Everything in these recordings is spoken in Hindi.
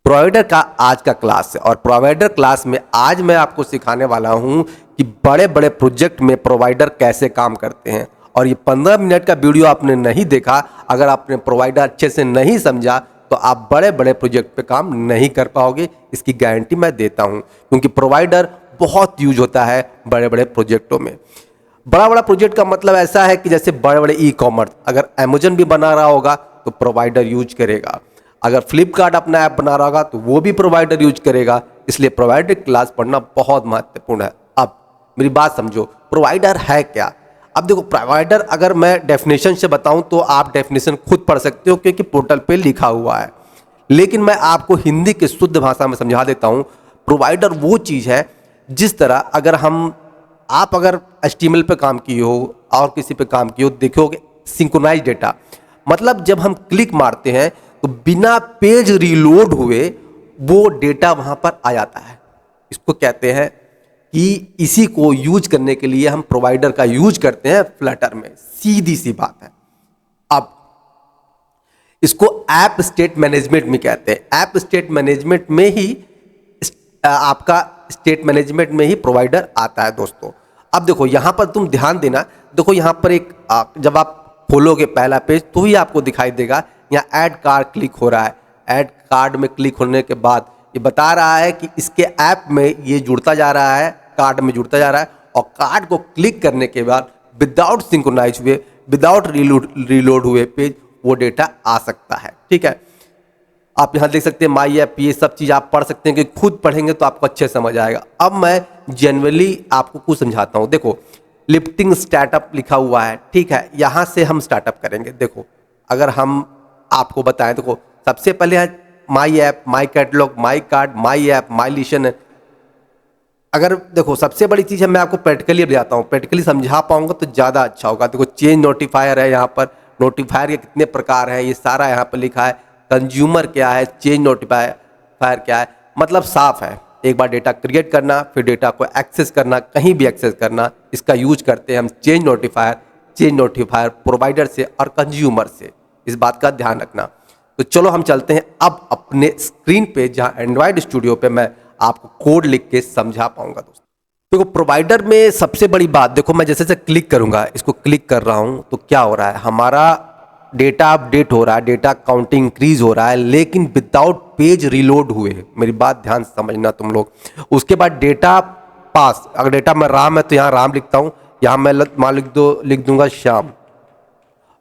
प्रोवाइडर का आज का क्लास है और प्रोवाइडर क्लास में आज मैं आपको सिखाने वाला हूं कि बड़े बड़े प्रोजेक्ट में प्रोवाइडर कैसे काम करते हैं। और ये 15 मिनट का वीडियो आपने नहीं देखा, अगर आपने प्रोवाइडर अच्छे से नहीं समझा तो आप बड़े बड़े प्रोजेक्ट पे काम नहीं कर पाओगे, इसकी गारंटी मैं देता हूं। क्योंकि प्रोवाइडर बहुत यूज होता है बड़े बड़े प्रोजेक्टों में। बड़ा बड़ा प्रोजेक्ट का मतलब ऐसा है कि जैसे बड़े बड़े ई कॉमर्स, अगर अमेजन भी बना रहा होगा तो प्रोवाइडर यूज करेगा, अगर फ्लिपकार्ट अपना ऐप बना रहा होगा तो वो भी प्रोवाइडर यूज करेगा। इसलिए प्रोवाइडर क्लास पढ़ना बहुत महत्वपूर्ण है। अब मेरी बात समझो, प्रोवाइडर है क्या। अब देखो, प्रोवाइडर अगर मैं डेफिनेशन से बताऊं तो आप डेफिनेशन खुद पढ़ सकते हो क्योंकि पोर्टल पे लिखा हुआ है, लेकिन मैं आपको हिंदी की शुद्ध भाषा में समझा देता हूं। प्रोवाइडर वो चीज़ है जिस तरह अगर आप अगर HTML पे काम किए हो और किसी पे काम किए हो, देखोगे सिंक्रोनाइज डेटा, मतलब जब हम क्लिक मारते हैं तो बिना पेज रीलोड हुए वो डेटा वहां पर आ जाता है। इसको कहते हैं कि इसी को यूज करने के लिए हम प्रोवाइडर का यूज करते हैं फ्लटर में, सीधी सी बात है। अब इसको ऐप स्टेट मैनेजमेंट में कहते हैं। ऐप स्टेट मैनेजमेंट में ही आपका स्टेट मैनेजमेंट में ही प्रोवाइडर आता है दोस्तों। अब देखो यहां पर तुम ध्यान देना, देखो यहां पर जब आप खोलोगे पहला पेज तो ही आपको दिखाई देगा यहाँ ऐड कार्ड क्लिक हो रहा है। ऐड कार्ड में क्लिक होने के बाद ये बता रहा है कि इसके ऐप में ये जुड़ता जा रहा है, कार्ड में जुड़ता जा रहा है, और कार्ड को क्लिक करने के बाद विदाउट सिंक्रोनाइज हुए, विदाउट रीलोड हुए पेज वो डेटा आ सकता है। ठीक है, आप यहाँ देख सकते हैं माई ऐप, ये सब चीज़ आप पढ़ सकते हैं कि खुद पढ़ेंगे तो आपको अच्छे समझ आएगा। अब मैं जनरली आपको कुछ समझाता हूँ। देखो लिफ्टिंग स्टार्टअप लिखा हुआ है, ठीक है, यहाँ से हम स्टार्टअप करेंगे। देखो अगर हम आपको बताएं, देखो सबसे पहले है my app, my catalogue, my card, my app, my listen. अगर देखो सबसे बड़ी चीज़ है, मैं आपको प्रैक्टिकली बताता हूँ, प्रैक्टिकली समझा पाऊंगा तो ज़्यादा अच्छा होगा। देखो चेंज नोटिफायर है, यहाँ पर नोटिफायर के कितने प्रकार हैं ये सारा यहाँ पर लिखा है। कंज्यूमर क्या है, चेंज नोटिफायर क्या है, मतलब साफ है। एक बार डेटा क्रिएट करना, फिर डेटा को एक्सेस करना, कहीं भी एक्सेस करना, इसका यूज करते हैं हम चेंज नोटिफायर प्रोवाइडर से और कंज्यूमर से, इस बात का ध्यान रखना। तो चलो हम चलते हैं अब अपने स्क्रीन पे, जहाँ एंड्रॉयड स्टूडियो पे मैं आपको कोड लिख के समझा पाऊंगा दोस्तों। देखो प्रोवाइडर में सबसे बड़ी बात, देखो मैं जैसे से क्लिक करूंगा, इसको क्लिक कर रहा हूं तो क्या हो रहा है, हमारा डेटा अपडेट हो रहा है, डेटा काउंटिंग इंक्रीज हो रहा है, लेकिन विदाउट पेज रीलोड हुए। मेरी बात ध्यान समझना तुम लोग। उसके बाद डेटा पास, अगर डेटा में राम है तो यहाँ राम लिखता हूँ, यहाँ मैं मान लिख दूंगा श्याम,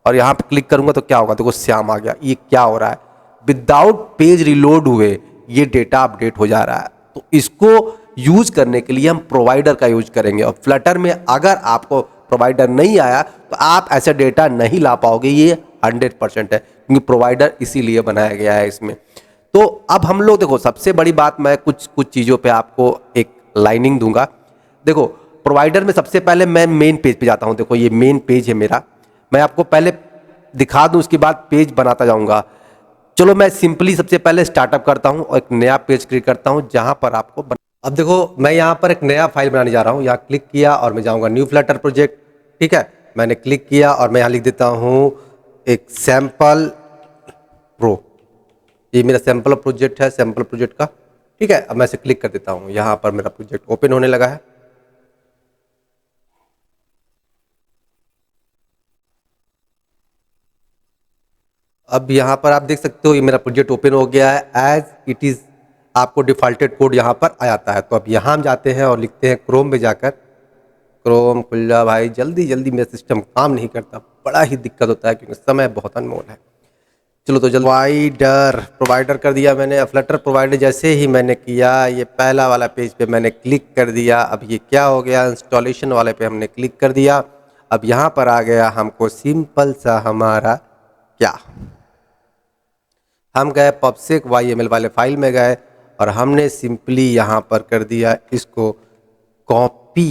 और यहाँ पे क्लिक करूंगा तो क्या होगा, देखो श्याम आ गया। ये क्या हो रहा है, विदाउट पेज रिलोड हुए ये डेटा अपडेट हो जा रहा है। तो इसको यूज करने के लिए हम प्रोवाइडर का यूज करेंगे। और फ्लटर में अगर आपको प्रोवाइडर नहीं आया तो आप ऐसा डेटा नहीं ला पाओगे, ये 100% है, क्योंकि प्रोवाइडर इसीलिए बनाया गया है इसमें। तो अब हम लोग देखो, सबसे बड़ी बात, मैं कुछ चीज़ों पे आपको एक लाइनिंग दूंगा। देखो प्रोवाइडर में सबसे पहले मैं मेन पेज पे जाता हूँ। देखो ये मेन पेज है मेरा, मैं आपको पहले दिखा दूं, उसके बाद पेज बनाता जाऊंगा। चलो मैं सिंपली सबसे पहले स्टार्टअप करता हूं और एक नया पेज क्रिएट करता हूं जहां पर आपको अब देखो मैं यहां पर एक नया फाइल बनाने जा रहा हूं। यहाँ क्लिक किया और मैं जाऊंगा न्यू फ्लटर प्रोजेक्ट। ठीक है, मैंने क्लिक किया और मैं यहाँ लिख देता हूं एक सैंपल प्रो। ये मेरा सैंपल प्रोजेक्ट है, सैंपल प्रोजेक्ट का। ठीक है, अब मैं इसे क्लिक कर देता हूँ, यहाँ पर मेरा प्रोजेक्ट ओपन होने लगा है। अब यहाँ पर आप देख सकते हो ये मेरा प्रोजेक्ट ओपन हो गया है एज इट इज़। आपको डिफ़ॉल्टेड कोड यहाँ पर आ जाता है। तो अब यहाँ हम जाते हैं और लिखते हैं क्रोम में जाकर, क्रोम खुल जा भाई, जल्दी जल्दी, मेरा सिस्टम काम नहीं करता, बड़ा ही दिक्कत होता है क्योंकि समय बहुत अनमोल है। चलो तो जल्दी प्रोवाइडर कर दिया मैंने। फ्लटर प्रोवाइडर जैसे ही मैंने किया, ये पहला वाला पेज पे मैंने क्लिक कर दिया। अब ये क्या हो गया, इंस्टॉलेशन वाले पे हमने क्लिक कर दिया। अब यहाँ पर आ गया हमको सिंपल सा हमारा क्या, हम गए पब्सेक YML वाले फाइल में गए और हमने सिंपली यहाँ पर कर दिया इसको कॉपी।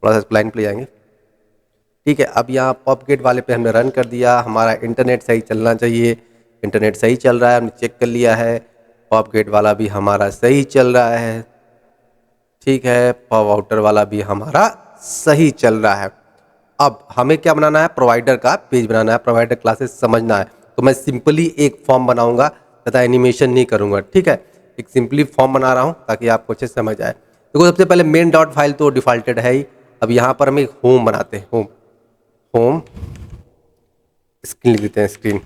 थोड़ा सा लाइन पे ले जाएंगे। ठीक है, अब यहाँ पॉपगेट वाले पे हमने रन कर दिया। हमारा इंटरनेट सही चलना चाहिए, इंटरनेट सही चल रहा है, हमने चेक कर लिया है। पॉपगेट वाला भी हमारा सही चल रहा है। ठीक है, पॉप आउटर वाला भी हमारा सही चल रहा है। अब हमें क्या बनाना है, प्रोवाइडर का पेज बनाना है, प्रोवाइडर क्लासेस समझना है। तो मैं सिंपली एक फॉर्म बनाऊंगा ज़्यादा एनिमेशन नहीं करूँगा, ठीक है। एक सिंपली फॉर्म बना रहा हूँ ताकि आपको अच्छे से समझ आए। देखो सबसे पहले मेन डॉट फाइल तो डिफ़ॉल्टेड है ही। अब यहाँ पर हम एक होम बनाते हैं, होम स्क्रीन लिख देते हैं, स्क्रीन।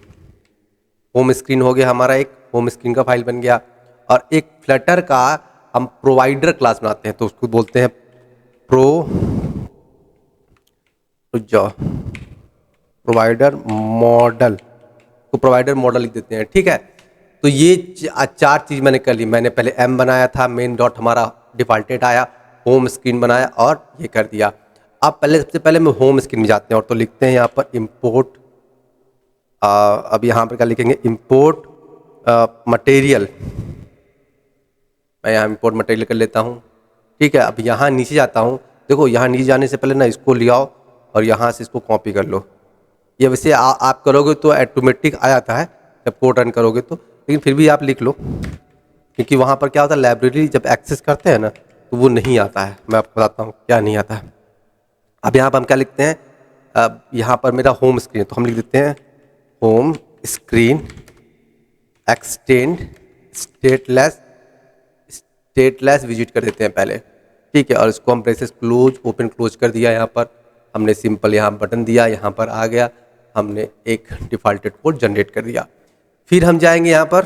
होम स्क्रीन हो गया हमारा, एक होम स्क्रीन का फाइल बन गया। और एक फ्लटर का हम प्रोवाइडर क्लास बनाते हैं, तो उसको बोलते हैं प्रोवाइडर मॉडल, तो प्रोवाइडर मॉडल लिख देते हैं, ठीक है। तो ये चार चीज़ मैंने कर ली। मैंने पहले एम बनाया था, मेन डॉट हमारा डिफ़ॉल्टेड आया, होम स्क्रीन बनाया और ये कर दिया। अब पहले सबसे पहले मैं होम स्क्रीन में जाते हैं और तो लिखते हैं यहाँ पर इम्पोर्ट। अब यहाँ पर क्या लिखेंगे, इम्पोर्ट मटेरियल। मैं यहाँ इम्पोर्ट मटेरियल कर लेता हूँ, ठीक है। अब यहाँ नीचे जाता हूँ। देखो यहाँ नीचे जाने से पहले ना इसको ले आओ और यहाँ से इसको कॉपी कर लो। ये वैसे आप करोगे तो ऑटोमेटिक आ जाता है जब कोड रन करोगे तो, लेकिन फिर भी आप लिख लो, क्योंकि वहाँ पर क्या होता है, लाइब्रेरी जब एक्सेस करते हैं ना तो वो नहीं आता है। मैं आपको बताता हूँ क्या नहीं आता है। अब यहाँ पर हम क्या लिखते हैं, अब यहाँ पर मेरा होम स्क्रीन, तो हम लिख देते हैं home screen extend stateless visit कर देते हैं पहले, ठीक है। और इसको हम ब्रेसेस क्लोज ओपन क्लोज कर दिया। यहाँ पर हमने सिंपल यहाँ बटन दिया, यहाँ पर आ गया, हमने एक डिफ़ॉल्टेड कोड जनरेट कर दिया। फिर हम जाएंगे यहाँ पर,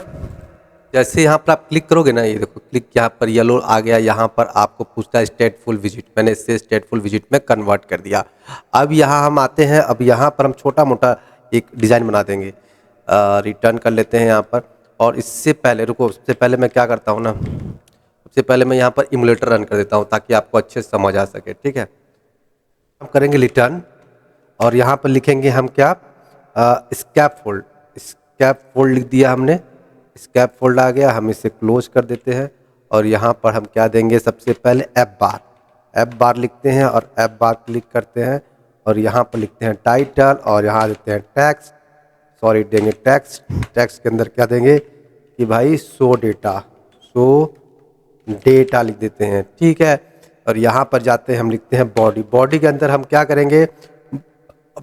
जैसे यहाँ पर आप क्लिक करोगे ना, ये देखो क्लिक यहाँ पर येलो आ गया। यहाँ पर आपको पूछता है स्टेटफुल विजिट, मैंने इससे स्टेटफुल विजिट में कन्वर्ट कर दिया। अब यहाँ हम आते हैं, अब यहाँ पर हम छोटा मोटा एक डिज़ाइन बना देंगे, रिटर्न कर लेते हैं यहाँ पर। और इससे पहले रुको, सबसे पहले मैं क्या करता हूँ ना, सबसे पहले मैं यहाँ पर इमुलेटर रन कर देता हूँ ताकि आपको अच्छे से समझ आ सके, ठीक है। हम करेंगे रिटर्न और यहाँ पर लिखेंगे हम क्या, स्कैप फोल्ड लिख दिया हमने, स्कैप फोल्ड आ गया। हम इसे क्लोज कर देते हैं और यहाँ पर हम क्या देंगे, सबसे पहले एफ बार लिखते हैं और एफ बार क्लिक करते हैं और यहाँ पर लिखते हैं टाइटल और यहाँ देते हैं टैक्स, सॉरी देंगे टैक्स। टैक्स के अंदर क्या देंगे कि भाई शो डेटा लिख देते हैं, ठीक है। और यहाँ पर जाते हैं, हम लिखते हैं बॉडी के अंदर हम क्या करेंगे,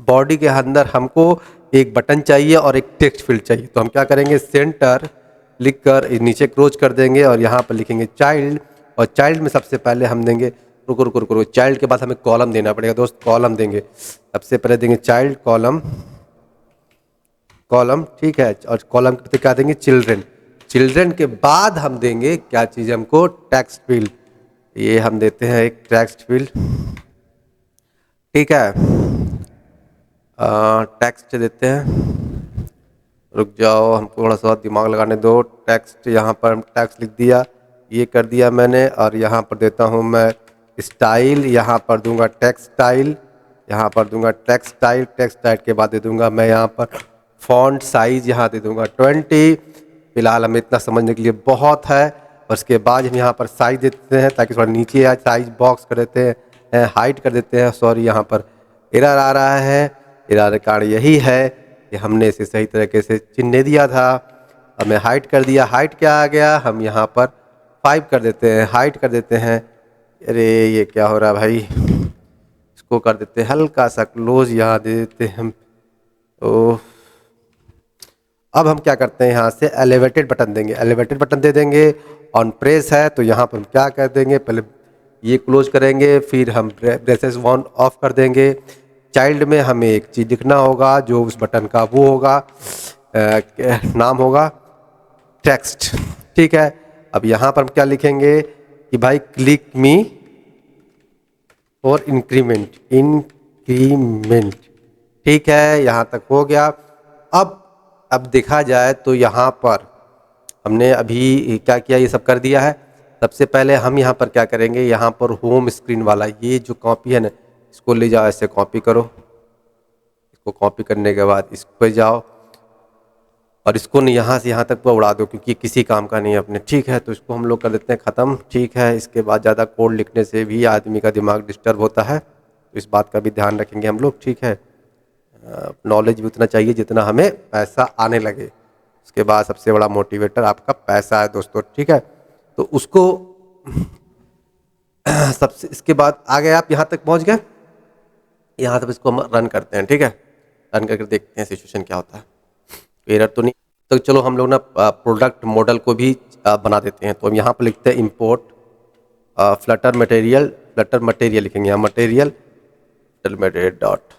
बॉडी के अंदर हमको एक बटन चाहिए और एक टेक्स्ट फील्ड चाहिए। तो हम क्या करेंगे, सेंटर लिख कर नीचे क्लोज कर देंगे और यहाँ पर लिखेंगे चाइल्ड। और चाइल्ड में सबसे पहले हम देंगे, रुको, चाइल्ड के बाद हमें कॉलम देना पड़ेगा दोस्त, कॉलम देंगे। सबसे पहले देंगे चाइल्ड कॉलम, ठीक है। और कॉलम के क्या देंगे, चिल्ड्रन के बाद हम देंगे क्या चीज़ हमको, टेक्स्ट फील्ड। ये हम देते हैं एक टेक्स्ट फील्ड, ठीक है। टेक्स्ट देते हैं, रुक जाओ हमको थोड़ा सा दिमाग लगाने दो। टेक्स्ट, यहाँ पर हम टेक्स्ट लिख दिया, ये कर दिया मैंने। और यहाँ पर देता हूँ मैं स्टाइल, यहाँ पर दूंगा टेक्सटाइल, यहाँ पर दूंगा टेक्सटाइल के बाद दे दूंगा मैं यहाँ पर फॉन्ट साइज, यहाँ दे दूंगा 20। फिलहाल हमें इतना समझने के लिए बहुत है। और उसके बाद हम यहाँ पर साइज देते हैं ताकि थोड़ा नीचे आए, साइज बॉक्स कर देते हैं, हाइट कर देते हैं। सॉरी यहाँ पर एरर आ रहा है, एरर कारण यही है कि हमने इसे सही तरीके से चिन्ह दिया था। हमें हाइट कर दिया, हाइट क्या आ गया, हम यहाँ पर 5 कर देते हैं, हाइट कर देते हैं। अरे ये क्या हो रहा है भाई, इसको कर देते हैं हल्का सा क्लोज, यहाँ दे देते हैं हम। ओह, अब हम क्या करते हैं, यहाँ से एलिवेटेड बटन देंगे, एलिवेटेड बटन दे देंगे। ऑन प्रेस है तो यहाँ पर हम क्या कर देंगे, पहले ये क्लोज करेंगे, फिर हम ब्रेसेस ऑन ऑफ कर देंगे। चाइल्ड में हमें एक चीज़ लिखना होगा, जो उस बटन का वो होगा, नाम होगा टेक्स्ट, ठीक है। अब यहाँ पर हम क्या लिखेंगे कि भाई क्लिक मी और इंक्रीमेंट, ठीक है। यहाँ तक हो गया। अब देखा जाए तो यहाँ पर हमने अभी क्या किया, ये सब कर दिया है। सबसे पहले हम यहाँ पर क्या करेंगे, यहाँ पर होम स्क्रीन वाला ये जो कॉपी है ना, इसको ले जाओ, ऐसे कॉपी करो। इसको कॉपी करने के बाद इस पे जाओ और इसको नहीं यहाँ से यहाँ तक पूरा उड़ा दो, क्योंकि किसी काम का नहीं है अपने, ठीक है। तो इसको हम लोग कर देते हैं ख़त्म, ठीक है। इसके बाद ज़्यादा कोड लिखने से भी आदमी का दिमाग डिस्टर्ब होता है, तो इस बात का भी ध्यान रखेंगे हम लोग, ठीक है। नॉलेज भी उतना चाहिए जितना हमें पैसा आने लगे। उसके बाद सबसे बड़ा मोटिवेटर आपका पैसा है दोस्तों, ठीक है। तो उसको सबसे, इसके बाद आ गए आप यहाँ तक पहुँच गए, यहाँ तक इसको हम रन करते हैं, ठीक है। रन करके देखते हैं सिचुएशन क्या होता है, एरर तो नहीं। तो चलो हम लोग ना प्रोडक्ट मॉडल को भी बना देते हैं। तो हम यहाँ पर लिखते हैं इंपोर्ट फ्लटर मटेरियल लिखेंगे, यहाँ मटेरियल डॉट,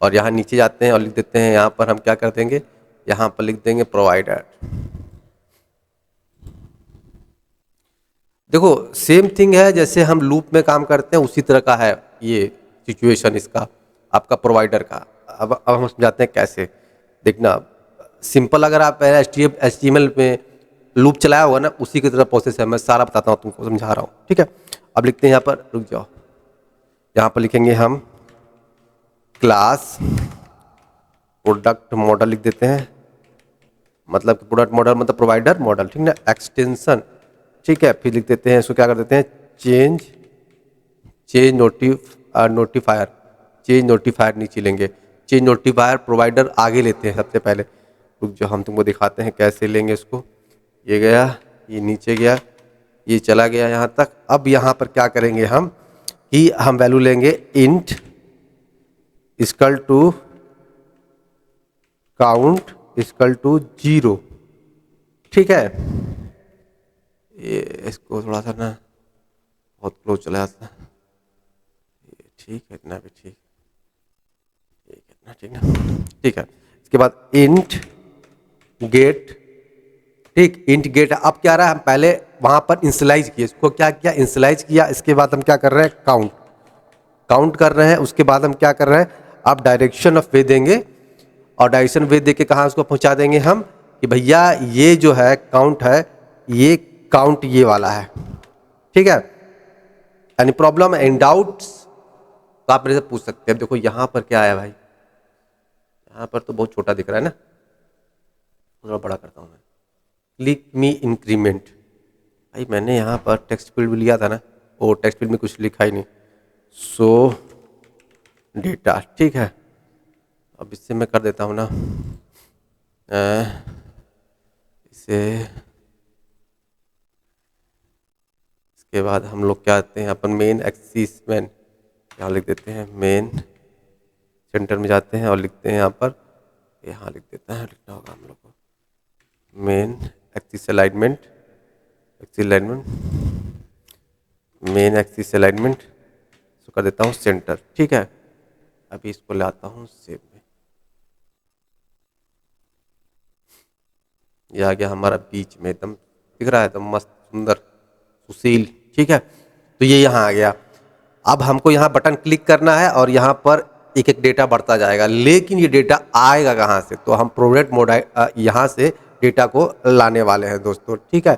और यहाँ नीचे जाते हैं और लिख देते हैं, यहाँ पर हम क्या कर देंगे, यहाँ पर लिख देंगे प्रोवाइडर। देखो सेम थिंग है, जैसे हम लूप में काम करते हैं उसी तरह का है ये सिचुएशन इसका, आपका प्रोवाइडर का। अब हम समझाते हैं कैसे। देखना सिंपल, अगर आप HTML में लूप चलाया होगा ना, उसी की तरह प्रोसेस है, मैं सारा बताता हूँ तुमको, समझा रहा हूँ, ठीक है। अब लिखते हैं यहाँ पर, रुक जाओ, यहाँ पर लिखेंगे हम क्लास प्रोडक्ट मॉडल लिख देते हैं, मतलब प्रोडक्ट मॉडल मतलब प्रोवाइडर मॉडल, ठीक ना, एक्सटेंशन, ठीक है। फिर लिख देते हैं इसको, क्या कर देते हैं, चेंज नोटिफायर नीचे लेंगे, चेंज नोटिफायर प्रोवाइडर आगे लेते हैं सबसे पहले। रुक जो हम तुमको दिखाते हैं कैसे लेंगे इसको। ये गया, ये नीचे गया, ये चला गया यहाँ तक। अब यहाँ पर क्या करेंगे हम कि हम वैल्यू लेंगे int equal to count equal to 0, ठीक है। ये इसको थोड़ा सा ना बहुत क्लोज चला जाता है, ये ठीक है, इतना भी ठीक, इतना ठीक ना, ठीक है। इसके बाद इंट गेट, ठीक, इंट गेट। अब क्या रहा है, हम पहले वहां पर इंसलाइज किए, इसको क्या किया, इंसलाइज किया। इसके बाद हम क्या कर रहे हैं, काउंट कर रहे हैं। उसके बाद हम क्या कर रहे हैं, आप डायरेक्शन ऑफ वे देंगे, और डायरेक्शन वे दे के कहाँ उसको पहुंचा देंगे हम, कि भैया ये जो है काउंट है, ये काउंट ये वाला है, ठीक है। एनी प्रॉब्लम एंड डाउट्स तो आप मेरे से पूछ सकते हैं। देखो यहाँ पर क्या है भाई, यहाँ पर तो बहुत छोटा दिख रहा है ना, थोड़ा बड़ा करता हूँ मैं। क्लिक मी इंक्रीमेंट, भाई मैंने यहाँ पर टेक्स्ट फील्ड भी लिया था ना, वो टेक्स्ट फील्ड में कुछ लिखा ही नहीं, सो डेटा, ठीक है। अब इससे मैं कर देता हूँ ना, इसे, इसके बाद हम लोग क्या आते हैं, अपन मेन एक्सिस में यहाँ लिख देते हैं, मेन सेंटर में जाते हैं और लिखते हैं यहाँ पर, यहाँ लिख देते हैं, लिखना होगा हम लोग को main axis alignment, main axis alignment, इसको कर देता हूँ सेंटर, ठीक है। अभी इसको लाता हूँ सेव में, ये आ गया हमारा बीच में, एकदम दिख रहा है, एकदम मस्त सुंदर सुशील, ठीक है। तो ये यहाँ आ गया। अब हमको यहाँ बटन क्लिक करना है और यहाँ पर एक एक डेटा बढ़ता जाएगा, लेकिन ये डेटा आएगा कहाँ से, तो हम प्रोडक्ट मॉडल यहाँ से डेटा को लाने वाले हैं दोस्तों, ठीक है।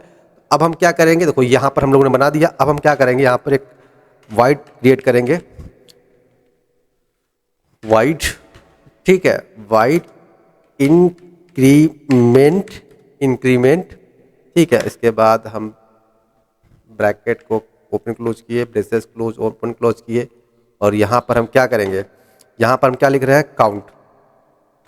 अब हम क्या करेंगे, देखो यहाँ पर हम लोगों ने बना दिया। अब हम क्या करेंगे, यहाँ पर एक वाइड क्रिएट करेंगे, वाइड, ठीक है, वाइड इंक्रीमेंट, ठीक है। इसके बाद हम ब्रैकेट को ओपन क्लोज किए, ब्रेसेस क्लोज ओपन क्लोज किए, और यहाँ पर हम क्या करेंगे, यहाँ पर हम क्या लिख रहे हैं,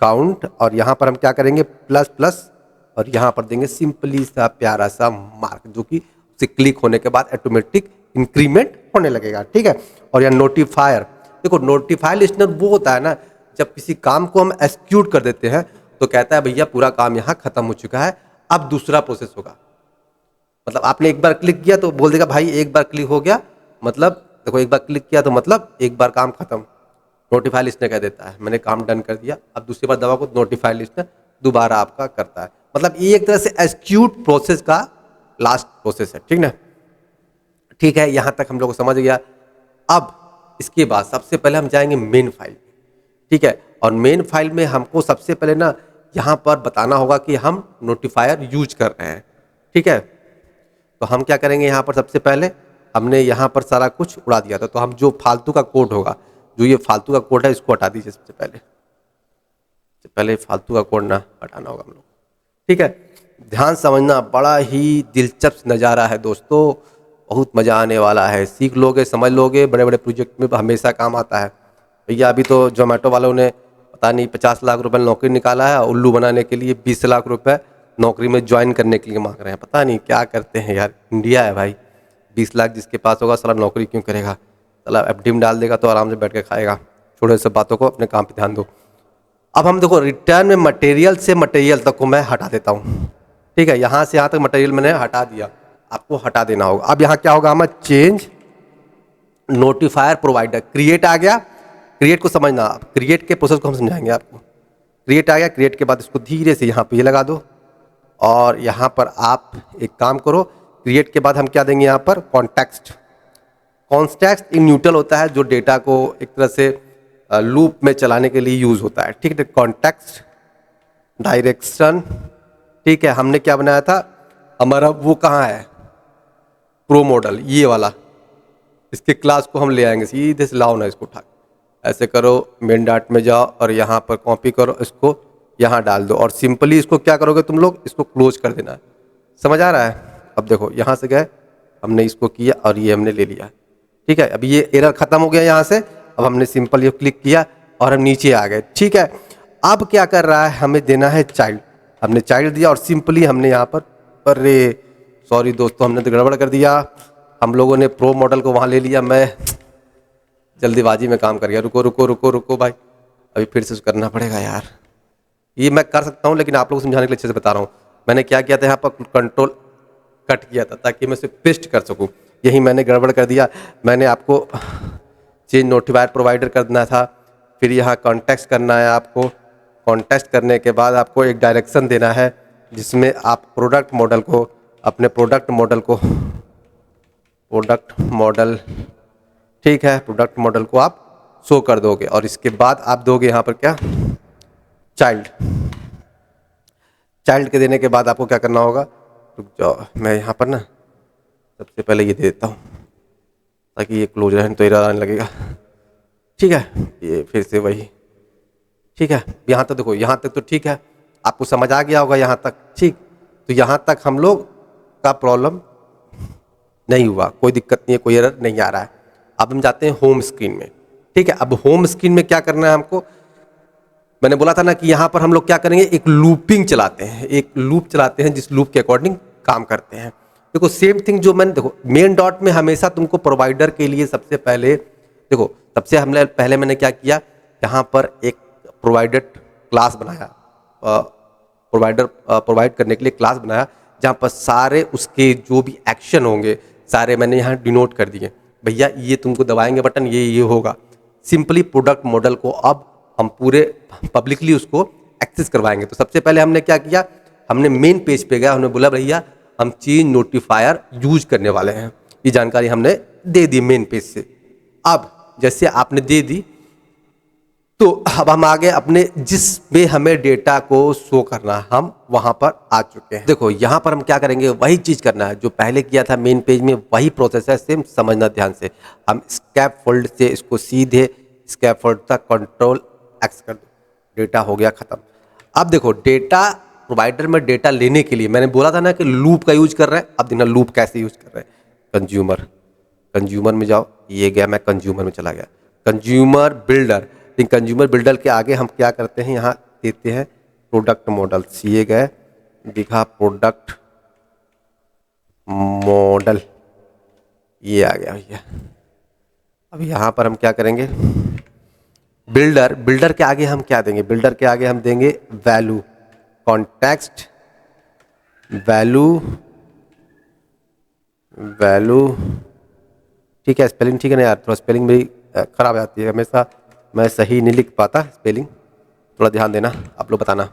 काउंट, और यहाँ पर हम क्या करेंगे, प्लस, और यहाँ पर देंगे सिंपली सा प्यारा सा मार्क, जो कि उसे क्लिक होने के बाद ऑटोमेटिक इंक्रीमेंट होने लगेगा, ठीक है। और यहाँ नोटिफायर, देखो नोटिफायर लिस्टनर वो होता है ना, जब किसी काम को हम एक्सिक्यूट कर देते हैं तो कहता है भैया पूरा काम यहाँ खत्म हो चुका है, अब दूसरा प्रोसेस होगा। मतलब आपने एक बार क्लिक किया तो बोल देगा भाई एक बार क्लिक हो गया, मतलब देखो एक बार क्लिक किया तो मतलब एक बार काम खत्म। नोटिफाई लिस्टनर कह देता है मैंने काम डन कर दिया, अब दूसरी बार दवा को नोटिफाई लिस्टनर दोबारा आपका करता है। मतलब ये एक तरह से एक्सिक्यूट प्रोसेस का लास्ट प्रोसेस है, ठीक ना, ठीक है। यहाँ तक हम लोग को समझ गया। अब इसके बाद सबसे पहले हम जाएंगे मेन फाइल, ठीक है। और मेन फाइल में हमको सबसे पहले ना यहाँ पर बताना होगा कि हम नोटिफायर यूज कर रहे हैं, ठीक है। तो हम क्या करेंगे, यहाँ पर सबसे पहले हमने यहाँ पर सारा कुछ उड़ा दिया था, तो हम जो फालतू का कोड होगा, जो ये फालतू का कोड है इसको हटा दीजिए सबसे पहले फालतू का कोड ना हटाना होगा हम लोग, ठीक है। ध्यान समझना, बड़ा ही दिलचस्प नज़ारा है दोस्तों, बहुत मज़ा आने वाला है, सीख लोगे समझ लोगे, बड़े बड़े प्रोजेक्ट में हमेशा काम आता है। भैया अभी तो जोमेटो वालों ने पता नहीं 50 लाख रुपए नौकरी निकाला है, उल्लू बनाने के लिए 20 लाख रुपए नौकरी में ज्वाइन करने के लिए मांग रहे हैं। पता नहीं क्या करते हैं यार, इंडिया है भाई, 20 लाख जिसके पास होगा साला नौकरी क्यों करेगा, साला एफडी में डाल देगा तो आराम से बैठ के खाएगा। छोड़ो सब बातों को, अपने काम पे ध्यान दो। अब हम देखो रिटर्न में मटेरियल से मटेरियल तक को मैं हटा देता हूँ, ठीक है। यहाँ से यहाँ तक मटेरियल मैंने हटा दिया, आपको हटा देना होगा। अब यहाँ क्या होगा, हमें change notifier provider, create a गया। क्रिएट को समझना, क्रिएट के प्रोसेस को हम समझाएंगे आपको। क्रिएट आ गया, क्रिएट के बाद इसको धीरे से यहाँ पे ये लगा दो, और यहाँ पर आप एक काम करो, क्रिएट के बाद हम क्या देंगे यहाँ पर, कॉन्टेक्स्ट। कॉन्टेक्स्ट इन न्यूट्रल होता है, जो डेटा को एक तरह से लूप में चलाने के लिए यूज होता है, ठीक है। कॉन्टेक्स्ट डायरेक्शन, ठीक है। हमने क्या बनाया था, हमारा वो कहाँ है, प्रो मॉडल, ये वाला। इसके क्लास को हम ले आएंगे, सीधे से लाओ ना इसको उठा, ऐसे करो, मेन डॉट में जाओ और यहाँ पर कॉपी करो, इसको यहाँ डाल दो, और सिंपली इसको क्या करोगे तुम लोग, इसको क्लोज कर देना है। समझ आ रहा है? अब देखो यहाँ से गए, हमने इसको किया और ये हमने ले लिया, ठीक है। अब ये एरर खत्म हो गया यहाँ से। अब हमने सिंपल ये क्लिक किया और हम नीचे आ गए, ठीक है। अब क्या कर रहा है, हमें देना है चाइल्ड। हमने चाइल्ड दिया और सिंपली हमने यहाँ पर, अरे सॉरी दोस्तों, हमने तो गड़बड़ कर दिया। हम लोगों ने प्रो मॉडल को वहाँ ले लिया, मैं जल्दीबाजी में काम कर गया। रुको रुको रुको रुको भाई, अभी फिर से करना पड़ेगा यार। ये मैं कर सकता हूँ, लेकिन आप लोगों को समझाने के लिए अच्छे से बता रहा हूँ। मैंने क्या किया था, यहाँ पर कंट्रोल कट किया था ताकि मैं इसे पेस्ट कर सकूँ। यही मैंने गड़बड़ कर दिया। मैंने आपको चेंज नोटिफायर प्रोवाइडर करना था, फिर यहाँ कॉन्टेक्स्ट करना है आपको। कॉन्टेक्स्ट करने के बाद आपको एक डायरेक्शन देना है, जिसमें आप प्रोडक्ट मॉडल को, अपने प्रोडक्ट मॉडल, ठीक है, प्रोडक्ट मॉडल को आप शो कर दोगे। और इसके बाद आप दोगे यहाँ पर क्या, चाइल्ड के देने के बाद आपको क्या करना होगा, रुक जाओ, मैं यहाँ पर ना सबसे पहले ये दे देता हूँ ताकि ये क्लोज रहे, तो एरर आने लगेगा, ठीक है। ये फिर से वही, ठीक है। यहाँ तक देखो, यहाँ तक तो ठीक है, आपको समझ आ गया होगा यहाँ तक, ठीक। तो यहाँ तक हम लोग का प्रॉब्लम नहीं हुआ, कोई दिक्कत नहीं है, कोई एरर नहीं आ रहा है। अब हम जाते हैं होम स्क्रीन में, ठीक है। अब होम स्क्रीन में क्या करना है हमको, मैंने बोला था ना कि यहाँ पर हम लोग क्या करेंगे, एक लूपिंग चलाते हैं, एक लूप चलाते हैं, जिस लूप के अकॉर्डिंग काम करते हैं। देखो सेम थिंग जो मैंने, देखो मेन डॉट में हमेशा तुमको प्रोवाइडर के लिए सबसे पहले, देखो सबसे हमने पहले मैंने क्या किया, यहाँ पर एक प्रोवाइडर क्लास बनाया, प्रोवाइडर प्रोवाइड करने के लिए क्लास बनाया, जहाँ पर सारे उसके जो भी एक्शन होंगे सारे मैंने यहाँ डिनोट कर दिए। भैया ये तुमको दबाएंगे बटन, ये होगा। सिंपली प्रोडक्ट मॉडल को अब हम पूरे पब्लिकली उसको एक्सेस करवाएंगे। तो सबसे पहले हमने क्या किया, हमने मेन पेज पे गया, हमने बोला भैया हम चेंज नोटिफायर यूज करने वाले हैं, ये जानकारी हमने दे दी मेन पेज से। अब जैसे आपने दे दी, तो अब हम आगे अपने जिस पे हमें डेटा को शो करना, हम वहां पर आ चुके हैं। देखो यहाँ पर हम क्या करेंगे, वही चीज करना है जो पहले किया था मेन पेज में, वही प्रोसेस है, सेम समझना ध्यान से। हम स्कैप फोल्ड से इसको सीधे स्कैप फोल्ड तक कंट्रोल एक्स कर दो, डेटा हो गया खत्म। अब देखो डेटा प्रोवाइडर में डेटा लेने के लिए मैंने बोला था ना कि लूप का यूज कर रहे हैं। अब देखना लूप कैसे यूज कर रहे हैं, कंज्यूमर में जाओ, ये गया, मैं कंज्यूमर में चला गया, कंज्यूमर बिल्डर। कंज्यूमर बिल्डर के आगे हम क्या करते हैं, यहाँ देते हैं प्रोडक्ट मॉडल, ये गए, दिखा प्रोडक्ट मॉडल, ये आ गया भैया। अब यहाँ पर हम क्या करेंगे, बिल्डर के आगे हम क्या देंगे, बिल्डर के आगे हम देंगे वैल्यू, कॉन्टेक्स्ट वैल्यू, ठीक है। स्पेलिंग ठीक है ना यार, थोड़ा स्पेलिंग मेरी खराब आती है, हमेशा मैं सही नहीं लिख पाता स्पेलिंग, थोड़ा ध्यान देना, आप लोग बताना।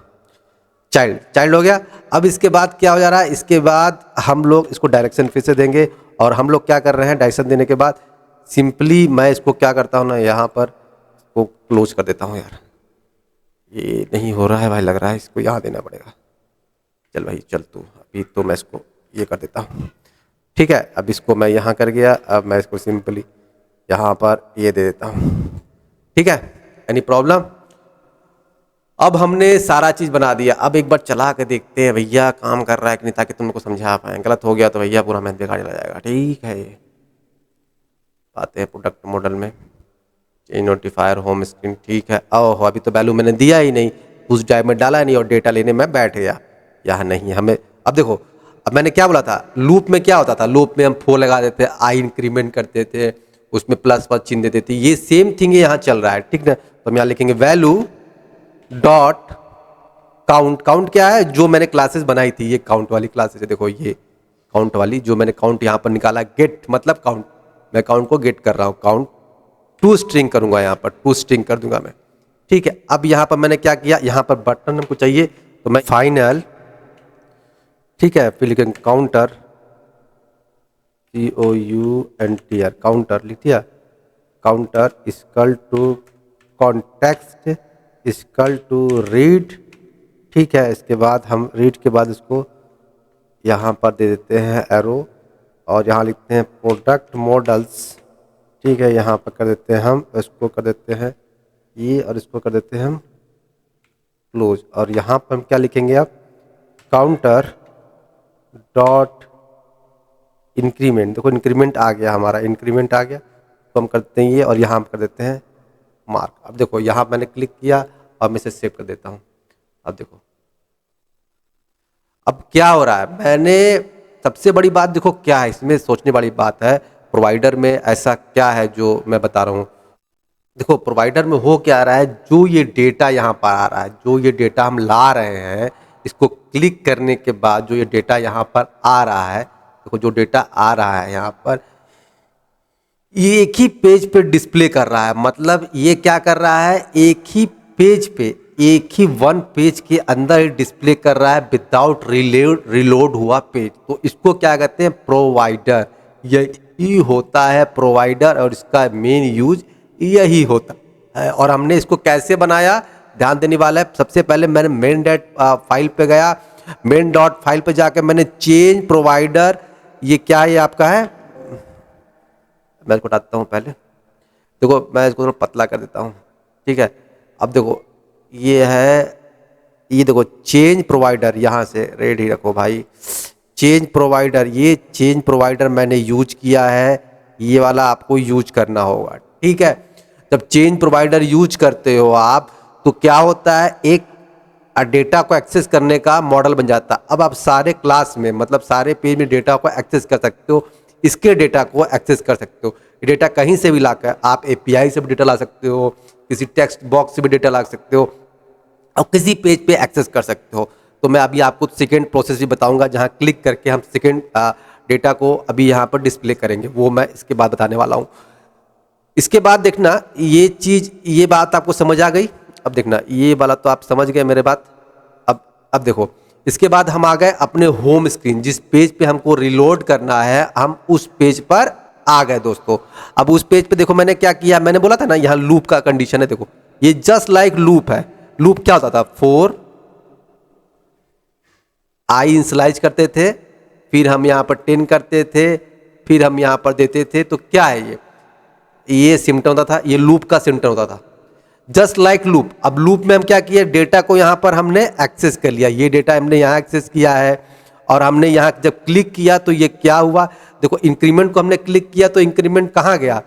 चाइल्ड हो गया। अब इसके बाद क्या हो जा रहा है, इसके बाद हम लोग इसको डायरेक्शन फिर से देंगे, और हम लोग क्या कर रहे हैं, डायरेक्शन देने के बाद सिंपली मैं इसको क्या करता हूँ ना, यहाँ पर को क्लोज कर देता हूँ। यार ये नहीं हो रहा है भाई, लग रहा है इसको यहाँ देना पड़ेगा। चल भाई चल तू, अभी तो मैं इसको ये कर देता हूँ, ठीक है। अब इसको मैं यहाँ कर गया, अब मैं इसको सिंपली यहाँ पर ये दे देता हूँ, ठीक है। Any problem? अब हमने सारा चीज़ बना दिया, अब एक बार चला के देखते हैं भैया काम कर रहा है कि नहीं, ताकि तुमको समझा पाएँ। गलत हो गया तो भैया पूरा मैथ बेकार चला जाएगा, ठीक है। आते हैं प्रोडक्ट मॉडल में, चेंज नोटिफायर होम स्क्रीन, ठीक है। ओहो अभी तो वैल्यू मैंने दिया ही नहीं, उस टाइम में डाला नहीं, और डेटा लेने में बैठ गया। यहाँ नहीं हमें, अब देखो, अब मैंने क्या बोला था, लूप में क्या होता था, लूप में हम 4 लगा देते, आई इंक्रीमेंट करते थे, उसमें प्लस चिन्ह देते थे। ये सेम थिंग यहाँ चल रहा है, ठीक ना। तो हम यहाँ लिखेंगे वैल्यू डॉट काउंट। काउंट क्या है, जो मैंने क्लासेस बनाई थी, ये काउंट वाली क्लासेस है, देखो ये काउंट वाली जो मैंने काउंट यहाँ पर निकाला, गेट मतलब काउंट, मैं काउंट को गेट कर रहा हूँ, काउंट टू स्ट्रिंग करूंगा, यहाँ पर टू स्ट्रिंग कर दूंगा मैं। ठीक है, अब यहाँ पर मैंने क्या किया, यहाँ पर बटन हमको चाहिए तो मैं फाइनल, ठीक है, फिर लिखेंगे काउंटर, COUNTR काउंटर लिख दिया, counter equal to context equal to read. ठीक है, इसके बाद हम रीड के बाद इसको यहाँ पर दे देते हैं एरो, और यहाँ लिखते हैं प्रोडक्ट मॉडल्स। ठीक है, यहाँ पर कर देते हैं हम, इसको कर देते हैं ये, और इसको कर देते हैं हम क्लोज। और यहाँ पर हम क्या लिखेंगे, अब काउंटर डॉट इंक्रीमेंट, देखो इंक्रीमेंट आ गया हमारा, इंक्रीमेंट आ गया, तो हम करते हैं ये, और यहाँ कर देते हैं मार्क। अब देखो यहाँ मैंने क्लिक किया और मैं इसे सेव कर देता हूँ। अब देखो अब क्या हो रहा है, मैंने सबसे बड़ी बात देखो क्या है इसमें, सोचने वाली बात है, प्रोवाइडर में ऐसा क्या है जो मैं बता रहा हूँ। देखो प्रोवाइडर में हो क्या रहा है, जो ये डेटा यहाँ पर आ रहा है, जो ये डेटा हम ला रहे हैं, इसको क्लिक करने के बाद जो ये डेटा यहाँ पर आ रहा है, देखो जो डेटा आ रहा है यहाँ पर, ये एक ही पेज पे डिस्प्ले कर रहा है। मतलब ये क्या कर रहा है, एक ही पेज पे, एक ही वन पेज के अंदर ही डिस्प्ले कर रहा है विदाउट रिलोड हुआ पेज। तो इसको क्या कहते हैं, प्रोवाइडर। यही होता है प्रोवाइडर, और इसका मेन यूज यही होता है। और हमने इसको कैसे बनाया, ध्यान देने वाला है। सबसे पहले मैंने मेन डॉट फाइल पे गया, मेन डॉट फाइल पे जाकर मैंने चेंज प्रोवाइडर, ये क्या है, ये आपका है, मैं इसको हटाता हूँ पहले, देखो मैं इसको थोड़ा पतला कर देता हूँ। ठीक है, अब देखो ये है, ये देखो चेंज प्रोवाइडर, यहाँ से रेडी रखो भाई, चेंज प्रोवाइडर, ये चेंज प्रोवाइडर मैंने यूज किया है, ये वाला आपको यूज करना होगा। ठीक है, जब चेंज प्रोवाइडर यूज करते हो आप, तो क्या होता है, एक डेटा को एक्सेस करने का मॉडल बन जाता है। अब आप सारे क्लास में, मतलब सारे पेज में डेटा को एक्सेस कर सकते हो, इसके डेटा को एक्सेस कर सकते हो। डेटा कहीं से भी लाकर आप API से भी डेटा ला सकते हो, किसी टेक्स्ट बॉक्स से भी डेटा ला सकते हो, और किसी पेज पे एक्सेस कर सकते हो। तो मैं अभी आपको सेकेंड प्रोसेस भी बताऊंगा, जहां क्लिक करके हम सेकेंड डेटा को अभी यहाँ पर डिस्प्ले करेंगे, वो मैं इसके बाद बताने वाला हूँ। इसके बाद देखना ये चीज़, ये बात आपको समझ आ गई। अब देखना ये वाला तो आप समझ गए मेरे बात। अब देखो इसके बाद हम आ गए अपने होम स्क्रीन, जिस पेज पे हमको रिलोड करना है, हम उस पेज पर आ गए दोस्तों। अब उस पेज पे देखो मैंने क्या किया, मैंने बोला था ना यहाँ लूप का कंडीशन है, देखो ये जस्ट लाइक लूप है। लूप क्या होता था, 4 आई इनिशियलाइज करते थे, फिर हम यहाँ पर 10 करते थे, फिर हम यहाँ पर देते थे। तो क्या है ये सिम्टम होता था, ये लूप का सिम्टम होता था, जस्ट लाइक लूप। अब लूप में हम क्या किया, डेटा को यहाँ पर हमने एक्सेस कर लिया, ये डेटा हमने यहाँ एक्सेस किया है, और हमने यहाँ जब क्लिक किया तो ये क्या हुआ, देखो इंक्रीमेंट को हमने क्लिक किया तो इंक्रीमेंट कहाँ गया,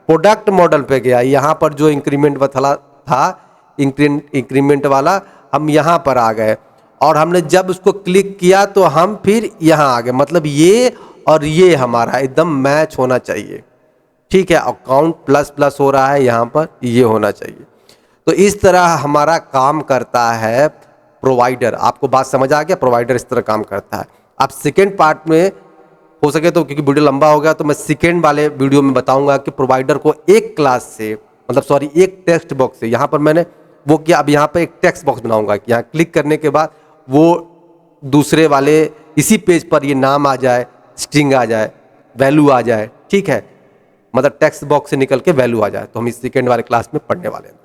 प्रोडक्ट मॉडल पे गया। यहाँ पर जो इंक्रीमेंट था इंक्रीमेंट वाला, हम यहाँ पर आ गए, और हमने जब उसको क्लिक किया तो हम फिर यहाँ आ गए। मतलब ये और ये हमारा एकदम मैच होना चाहिए। ठीक है, अकाउंट प्लस प्लस हो रहा है, यहाँ पर ये होना चाहिए। तो इस तरह हमारा काम करता है प्रोवाइडर। आपको बात समझ आ गया, प्रोवाइडर इस तरह काम करता है। अब सेकेंड पार्ट में हो सके तो, क्योंकि वीडियो लंबा हो गया, तो मैं सेकेंड वाले वीडियो में बताऊंगा कि प्रोवाइडर को एक क्लास से, मतलब सॉरी एक टेक्स्ट बॉक्स से, यहाँ पर मैंने वो किया, अब यहाँ पर एक टेक्स्ट बॉक्स बनाऊंगा कि यहाँ क्लिक करने के बाद वो दूसरे वाले इसी पेज पर ये नाम आ जाए, स्ट्रिंग आ जाए, वैल्यू आ जाए। ठीक है, मतलब टेक्स्ट बॉक्स से निकल के वैल्यू आ जाए। तो हम इस सेकेंड वाले क्लास में पढ़ने वाले हैं।